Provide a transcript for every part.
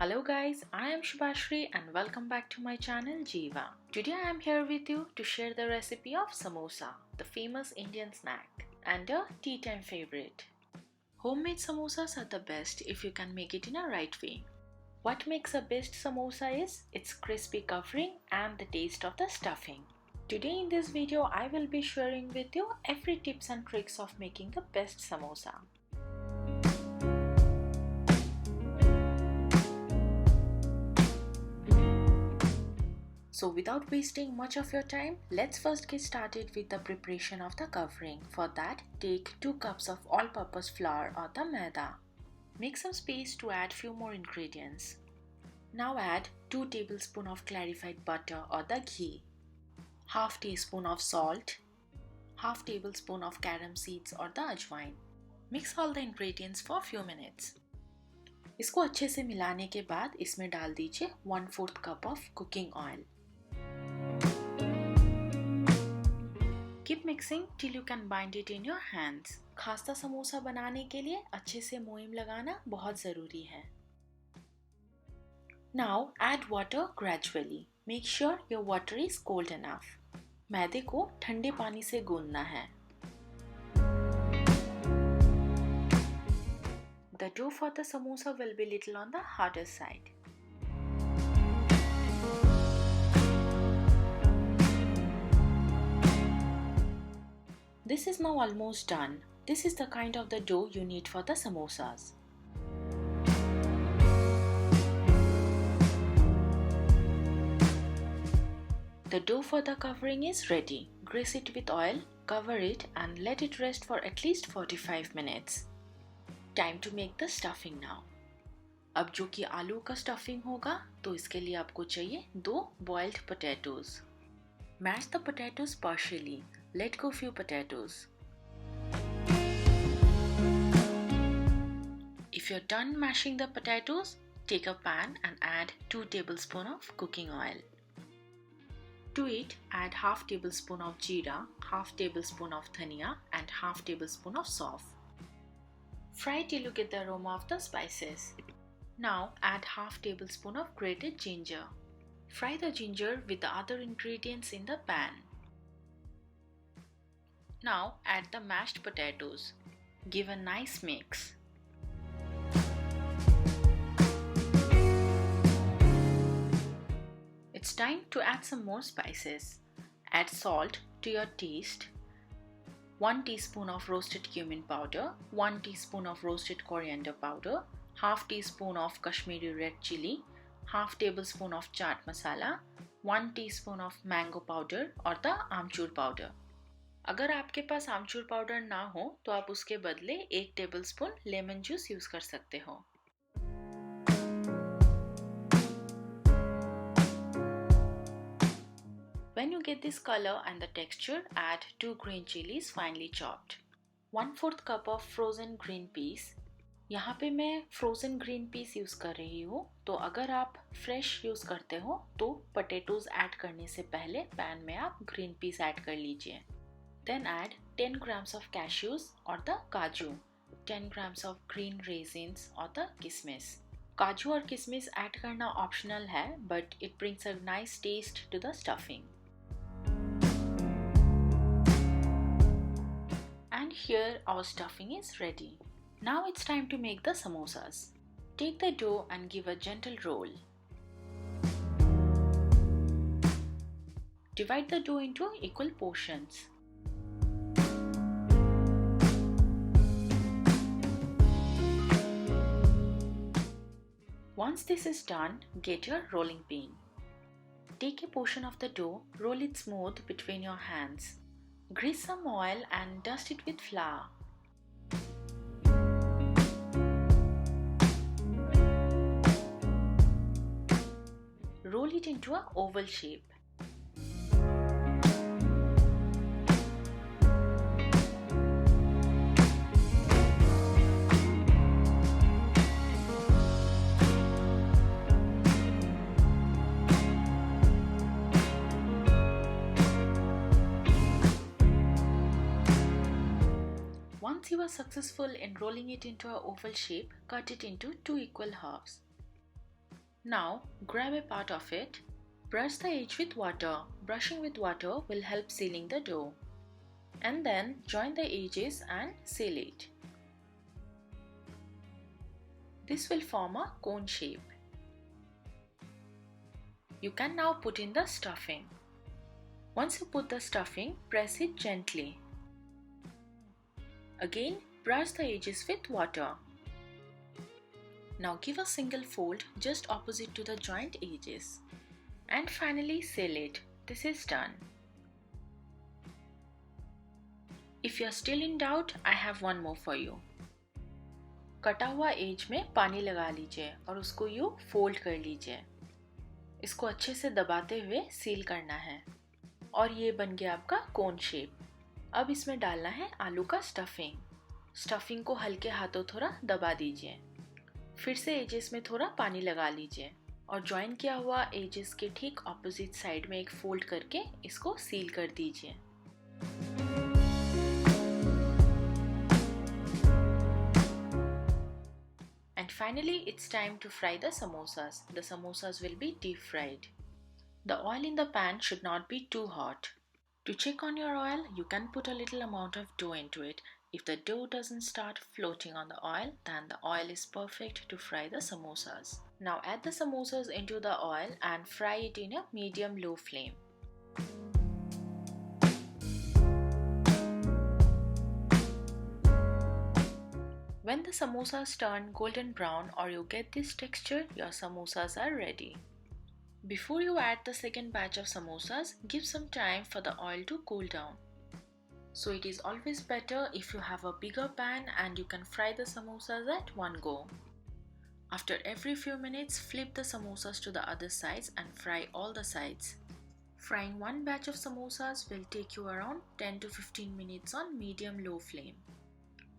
Hello guys, I am Shubhashri and welcome back to my channel Jiva. Today I am here with you to share the recipe of samosa, the famous Indian snack and a tea time favorite. Homemade samosas are the best if you can make it in a right way. What makes a best samosa is its crispy covering and the taste of the stuffing. Today in this video I will be sharing with you every tips and tricks of making the best samosa. So without wasting much of your time, let's first get started with the preparation of the covering. For that, take 2 cups of all-purpose flour or the maida. Make some space to add few more ingredients. Now add 2 tablespoons of clarified butter or the ghee, half teaspoon of salt, half tablespoon of carom seeds or the ajwain. Mix all the ingredients for few minutes. इसको अच्छे से मिलाने के बाद इसमें डाल दीजिए 1/4 cup of cooking oil. Keep mixing till you can bind it in your hands. खास्ता समोसा बनाने के लिए अच्छे से मोयम लगाना बहुत ज़रूरी है. Now add water gradually. Make sure your water is cold enough. मैदे को ठंडे पानी से गूंदना है. The dough for the samosa will be little on the harder side. This is now almost done. This is the kind of the dough you need for the samosas. The dough for the covering is ready. Grease it with oil, cover it and let it rest for at least 45 minutes. Time to make the stuffing now. अब जो कि आलू का stuffing होगा तो इसके लिए आपको चाहिए 2 boiled potatoes. Mash the potatoes partially. Let go few potatoes. If you're done mashing the potatoes, take a pan and add 2 tablespoons of cooking oil. To it, add half tablespoon of jeera, half tablespoon of dhania and half tablespoon of sauf. Fry till you get the aroma of the spices. Now add half tablespoon of grated ginger. Fry the ginger with the other ingredients in the pan. Now add the mashed potatoes. Give a nice mix. It's time to add some more spices. Add salt to your taste. 1 teaspoon of roasted cumin powder, 1 teaspoon of roasted coriander powder, half teaspoon of Kashmiri red chili, half tablespoon of chaat masala, 1 teaspoon of mango powder or the amchur powder. अगर आपके पास आमचूर powder ना हो तो आप उसके बदले 1 tablespoon lemon juice use कर सकते हो. When you get this color and the texture, add 2 green chilies finely chopped. 1/4 cup of frozen green peas. यहाँ पे मैं frozen green peas यूज कर रही हूँ, तो अगर आप fresh यूज करते हो तो potatoes ऐड करने से पहले पैन में आप green peas ऐड कर लीजिए. Then add 10 grams of cashews or the kaju, 10 grams of green raisins or the kismis. काजू और किशमिश ऐड करना ऑप्शनल है, but it brings a nice taste to the stuffing. And here our stuffing is ready. Now it's time to make the samosas. Take the dough and give a gentle roll. Divide the dough into equal portions. Once this is done, get your rolling pin. Take a portion of the dough, roll it smooth between your hands. Grease some oil and dust it with flour. Roll it into an oval shape. Once you are successful in rolling it into an oval shape, cut it into 2 equal halves. Now grab a part of it. Brush the edge with water. Brushing with water will help sealing the dough. And then join the edges and seal it. This will form a cone shape. You can now put in the stuffing. Once you put the stuffing, press it gently. Again, brush the edges with water. Now give a single fold just opposite to the joint edges. And finally seal it. This is done. If you are still in doubt, I have one more for you. कटा हुआ as में पानी लगा लीजिए और उसको यूँ fold कर लीजिए. इसको अच्छे से दबाते हुए सील करना है. और ये बन गया आपका कोन शेप. अब इसमें डालना है आलू का स्टफिंग. स्टफिंग को हल्के हाथों थोड़ा दबा दीजिए. फिर से एजेस में थोड़ा पानी लगा लीजिए और ज्वाइन किया हुआ एजेस के ठीक ऑपोजिट साइड में एक फोल्ड करके इसको सील कर दीजिए. And finally, it's time to fry the samosas. The samosas will be deep fried. The oil in the pan should not be too hot. To check on your oil, you can put a little amount of dough into it. If the dough doesn't start floating on the oil, then the oil is perfect to fry the samosas. Now add the samosas into the oil and fry it in a medium-low flame. When the samosas turn golden brown or you get this texture, your samosas are ready. Before you add the second batch of samosas, give some time for the oil to cool down. So it is always better if you have a bigger pan and you can fry the samosas at one go. After every few minutes, flip the samosas to the other sides and fry all the sides. Frying one batch of samosas will take you around 10 to 15 minutes on medium-low flame.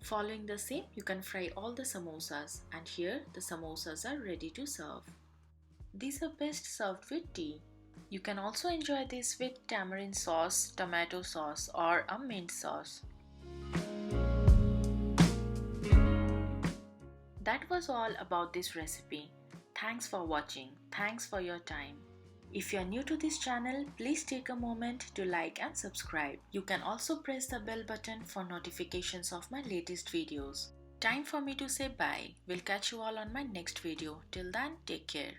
Following the same, you can fry all the samosas, and here the samosas are ready to serve. These are best served with tea. You can also enjoy this with tamarind sauce, tomato sauce or a mint sauce. That was all about this recipe. Thanks for watching. Thanks for your time. If you are new to this channel, please take a moment to like and subscribe. You can also press the bell button for notifications of my latest videos. Time for me to say bye. We'll catch you all on my next video. Till then, take care.